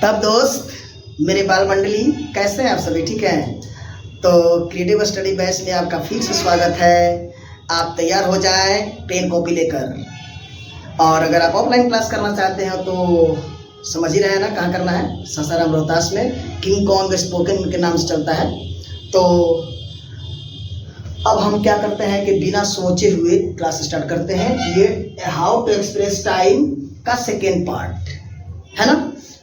तब दोस्त मेरे बाल मंडली कैसे हैं आप सभी, ठीक हैं? तो क्रिएटिव स्टडी बैच में आपका फिर से स्वागत है। आप तैयार हो जाएं पेन कॉपी लेकर। और अगर आप ऑफलाइन क्लास करना चाहते हैं तो समझ ही रहे हैं ना कहाँ करना है। सासाराम रोहतास में किंग कॉन्ग स्पोकन के नाम से चलता है। तो अब हम क्या करते हैं कि बिना सोचे हुए क्लास स्टार्ट करते हैं। ये हाउ टू एक्सप्रेस टाइम का सेकेंड पार्ट है ना,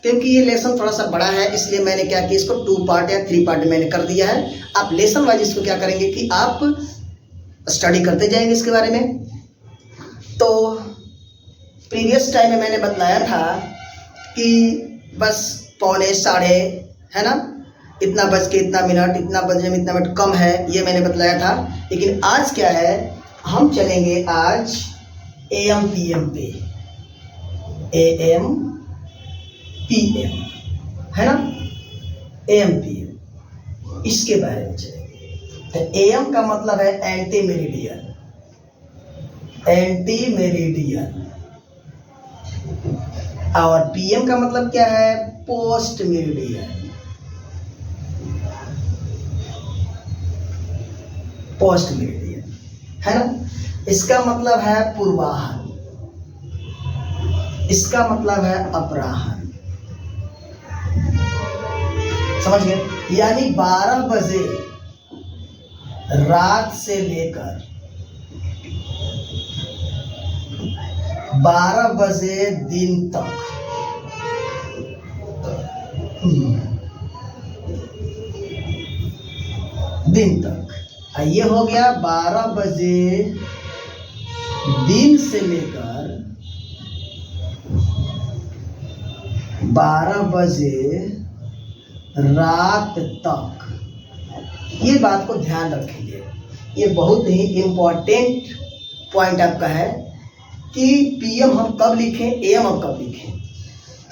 क्योंकि ये लेसन थोड़ा सा बड़ा है, इसलिए मैंने क्या किया, इसको 2 पार्ट या 3 पार्ट मैंने कर दिया है। आप लेसन वाइज इसको क्या करेंगे कि आप स्टडी करते जाएंगे इसके बारे में। तो प्रीवियस टाइम में मैंने बतलाया था कि बस 3:45 है ना, इतना बज के इतना मिनट, इतना बजने में इतना मिनट कम है, ये मैंने बतलाया था। लेकिन आज क्या है, हम चलेंगे आज AM PM पे। AM PM है ना, AM PM इसके बारे में चलेंगे। तो AM का मतलब है एंटी मेरिडियन, एंटी मेरिडियन। और PM का मतलब क्या है, पोस्ट मेरिडियन, पोस्ट मेरिडियन है ना। इसका मतलब है पूर्वाह्न, इसका मतलब है अपराह्न, समझ गए? यानी 12 बजे रात से लेकर 12 बजे दिन तक, दिन तक। ये हो गया 12 बजे दिन से लेकर 12 बजे रात तक। ये बात को ध्यान रखेंगे, ये बहुत ही इम्पोर्टेंट पॉइंट आपका है कि PM हम कब लिखें, AM हम कब लिखें।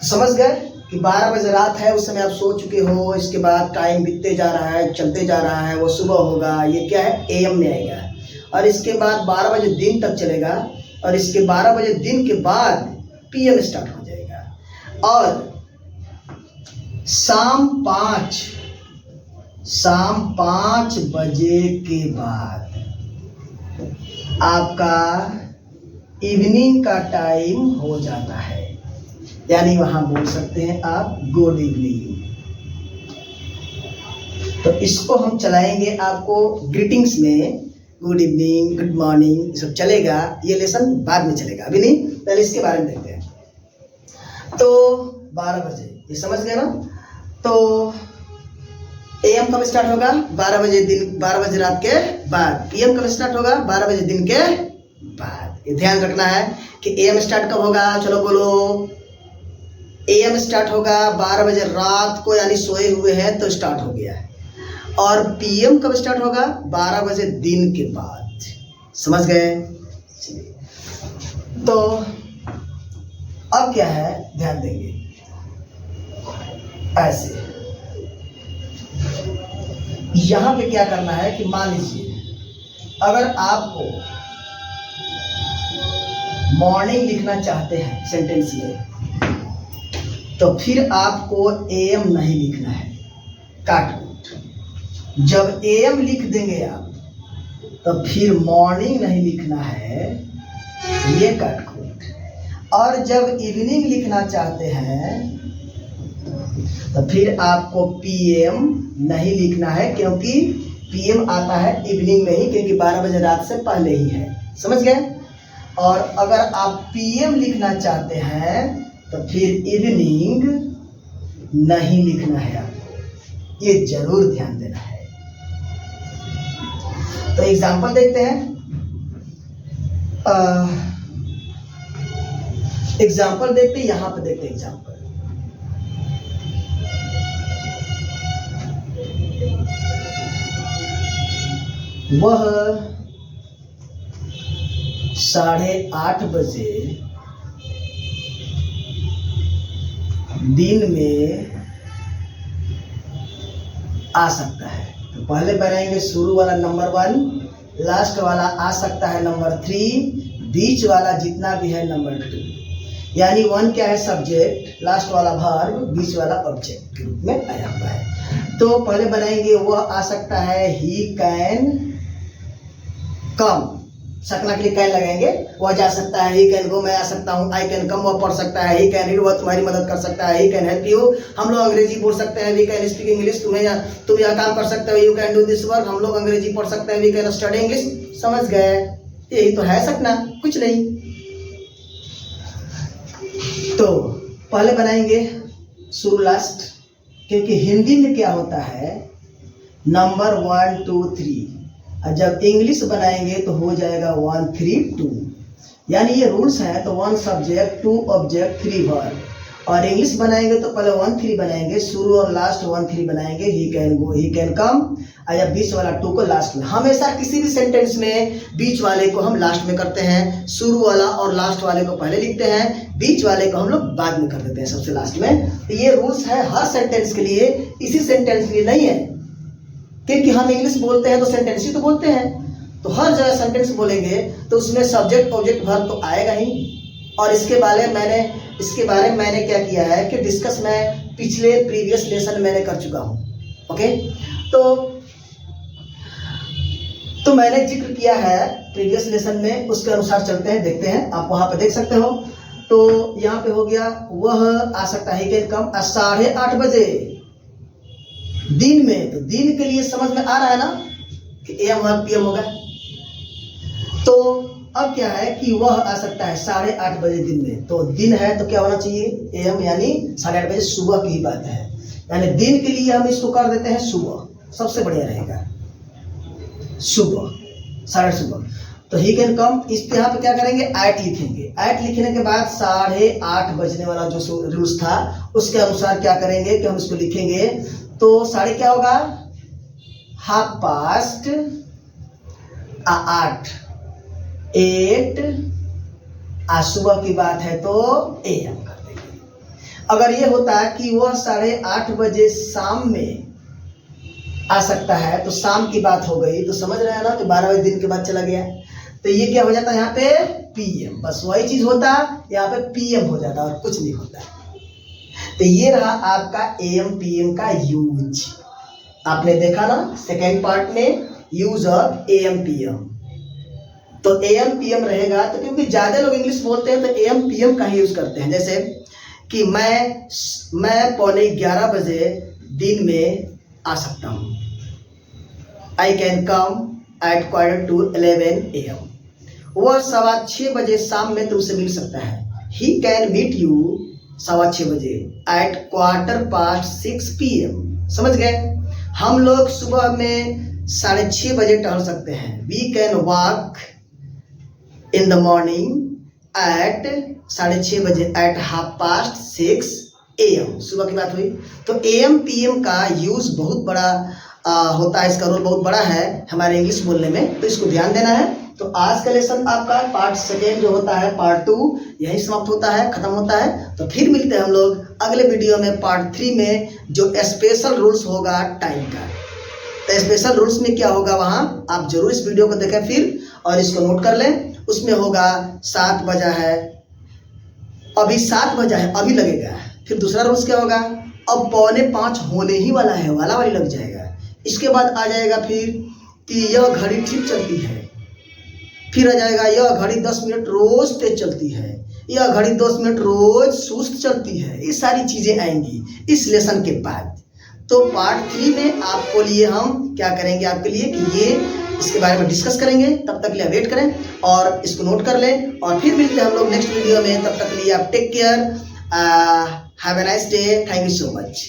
समझ गए कि 12 बजे रात है, उस समय आप सो चुके हो, इसके बाद टाइम बीतते जा रहा है, चलते जा रहा है, वो सुबह होगा, ये क्या है, AM में आएगा। और इसके बाद 12 बजे दिन तक चलेगा, और इसके 12 बजे दिन के बाद PM स्टार्ट हो जाएगा। और शाम 5 बजे के बाद आपका इवनिंग का टाइम हो जाता है, यानी वहां बोल सकते हैं आप गुड इवनिंग। तो इसको हम चलाएंगे आपको ग्रीटिंग्स में, गुड इवनिंग, गुड मॉर्निंग, सब चलेगा। ये लेसन बाद में चलेगा, अभी नहीं, पहले इसके बारे में देखते हैं। तो 12 बजे, ये समझ गए ना। तो AM कब स्टार्ट होगा, 12 बजे दिन, 12 बजे रात के बाद। PM कब स्टार्ट होगा, 12 बजे दिन के बाद। ये ध्यान रखना है कि AM स्टार्ट कब होगा, चलो बोलो। AM स्टार्ट होगा 12 बजे रात को, यानी सोए हुए हैं तो स्टार्ट हो गया है। और PM कब स्टार्ट होगा, 12 बजे दिन के बाद। समझ गए? तो अब क्या है, ध्यान देंगे ऐसे। यहां पे क्या करना है कि मान लीजिए अगर आपको मॉर्निंग लिखना चाहते हैं सेंटेंस में, तो फिर आपको AM नहीं लिखना है, काट कूट। जब AM लिख देंगे आप, तो फिर मॉर्निंग नहीं लिखना है, ये काट कूट। और जब इवनिंग लिखना चाहते हैं तो फिर आपको PM नहीं लिखना है, क्योंकि PM आता है इवनिंग में ही, क्योंकि 12 बजे रात से पहले ही है। समझ गए? और अगर आप PM लिखना चाहते हैं तो फिर इवनिंग नहीं लिखना है आपको, ये जरूर ध्यान देना है। तो एग्जांपल देखते हैं। एग्जांपल देखते हैं, यहां पे देखते हैं एग्जांपल। वह 8:30 बजे दिन में आ सकता है। तो पहले बनाएंगे शुरू वाला नंबर 1, लास्ट वाला आ सकता है नंबर 3, बीच वाला जितना भी है नंबर 2। यानी वन क्या है, सब्जेक्ट, लास्ट वाला वर्ब, बीच वाला ऑब्जेक्ट के रूप में आया हुआ है। तो पहले बनाएंगे, वह आ सकता है, ही कैन कम, सकना के लिए कैन लगाएंगे, वह जा सकता है, ही कैन गो, मैं आ सकता हूँ, आई कैन कम, वह पढ़ सकता है, ही कैन रीड, वह तुम्हारी मदद कर सकता है, ही कैन हेल्प यू, हम लोग अंग्रेजी बोल सकते हैं, वी कैन स्पीक इंग्लिश, तुम यह काम कर सकते हो, you can do this work, हम लोग अंग्रेजी पढ़ सकते हैं, वी कैन स्टडी इंग्लिश। समझ गए, यही तो है सकना, कुछ नहीं। तो पहले बनाएंगे शुरू लास्ट, क्योंकि हिंदी में क्या होता है, नंबर 1 2 3, और जब इंग्लिश बनाएंगे तो हो जाएगा 1 3 2, यानी ये रूल्स हैं। तो 1 सब्जेक्ट 2 ऑब्जेक्ट 3 वर्ब, और इंग्लिश बनाएंगे तो पहले 1 3 बनाएंगे, शुरू और लास्ट 1 3 बनाएंगे, he can go, he can come, या बीच वाला 2 को लास्ट में। हमेशा किसी भी सेंटेंस में बीच वाले को हम लास्ट में करते हैं, शुरू वाला और लास्ट वाले को पहले लिखते हैं, बीच वाले को हम लोग बाद में कर देते हैं सबसे लास्ट में। तो ये रूल्स है हर सेंटेंस के लिए, इसी सेंटेंस के लिए नहीं है, क्योंकि हम इंग्लिश बोलते हैं तो सेंटेंस ही तो बोलते हैं, तो हर जगह सेंटेंस बोलेंगे तो उसमें सब्जेक्ट ऑब्जेक्ट वर्ब तो आएगा ही। और इसके बारे में मैंने क्या किया है कि डिस्कस मैं पिछले प्रीवियस लेसन मैंने कर चुका हूँ। ओके, तो मैंने जिक्र किया है प्रीवियस लेसन में, उसके अनुसार चलते हैं, देखते हैं, आप वहां पे देख सकते हो। तो यहाँ पे हो गया, वह आ सकता है, कैन कम 8:30 बजे दिन में। तो दिन के लिए समझ में आ रहा है ना कि एम और पीएम होगा। तो अब क्या है कि वह आ सकता है 8:30 बजे दिन में, तो दिन है तो क्या होना चाहिए, एम, यानी 8:30 बजे सुबह की ही बात है, यानी दिन के लिए हम इसको कर देते हैं सुबह, सबसे बढ़िया रहेगा सुबह, 8:30 सुबह। तो ही कैन कम, इस पे यहाँ पे क्या करेंगे, 8 लिखेंगे, 8 लिखने के बाद 8:30 बजने वाला जो रूल्स था उसके अनुसार क्या करेंगे कि हम इसको लिखेंगे। तो 8:30 क्या होगा, 8:30, 8 सुबह की बात है तो एम कर देंगे। अगर ये होता है कि वह 8:30 बजे शाम में आ सकता है तो शाम की बात हो गई, तो समझ रहे हैं ना कि 12 बजे दिन के बाद चला गया, तो ये क्या हो जाता है यहाँ पे पीएम, बस वही चीज होता यहाँ पे पीएम हो जाता और कुछ नहीं होता। तो ये रहा आपका एएम पीएम का यूज, आपने देखा ना सेकेंड पार्ट में यूज ऑफ एएम पीएम। तो एएम पीएम रहेगा, तो क्योंकि ज्यादा लोग इंग्लिश बोलते हैं तो एएम पीएम का ही यूज करते हैं। जैसे कि मैं 11:15 बजे दिन में आ सकता हूँ, I can come at 11:45 AM। वह 6:15 बजे शाम में तुमसे मिल सकता है, ही कैन मीट यू 6:15 बजे एट 6:15 PM। समझ गए, हम लोग सुबह में 6:30 बजे टहल सकते हैं, we can walk in the morning at 6:30 बजे एट 6:30 AM। सुबह की बात हुई। तो AM PM का यूज बहुत बड़ा होता है, इसका रोल बहुत बड़ा है हमारे इंग्लिश बोलने में, तो इसको ध्यान देना है। तो आज का लेसन आपका पार्ट सेकेंड जो होता है, पार्ट 2 यही समाप्त होता है, खत्म होता है। तो फिर मिलते हैं हम लोग अगले वीडियो में पार्ट 3 में, जो स्पेशल रूल्स होगा टाइम का। तो स्पेशल रूल्स में क्या होगा वहाँ आप जरूर इस वीडियो को देखें फिर, और इसको नोट कर लें। उसमें होगा 7 बजा है, अभी 7 बजा है, अभी लगेगा। फिर दूसरा रूल्स क्या होगा, अब 4:45 होने ही वाला है, वाला वाली लग जाएगा। इसके बाद आ जाएगा फिर कि यह घड़ी ठीक चलती है, फिर आ जाएगा यह घड़ी 10 मिनट रोज तेज चलती है, यह घड़ी 10 मिनट रोज सुस्त चलती है। ये सारी चीजें आएंगी इस लेसन के बाद। तो पार्ट 3 में आपको लिए हम क्या करेंगे, आपके लिए कि ये इसके बारे में डिस्कस करेंगे। तब तक के लिए वेट करें और इसको नोट कर लें, और फिर मिलते हैं हम लोग नेक्स्ट वीडियो में। तब तक के लिए आप take care, have a nice day, thank you so much.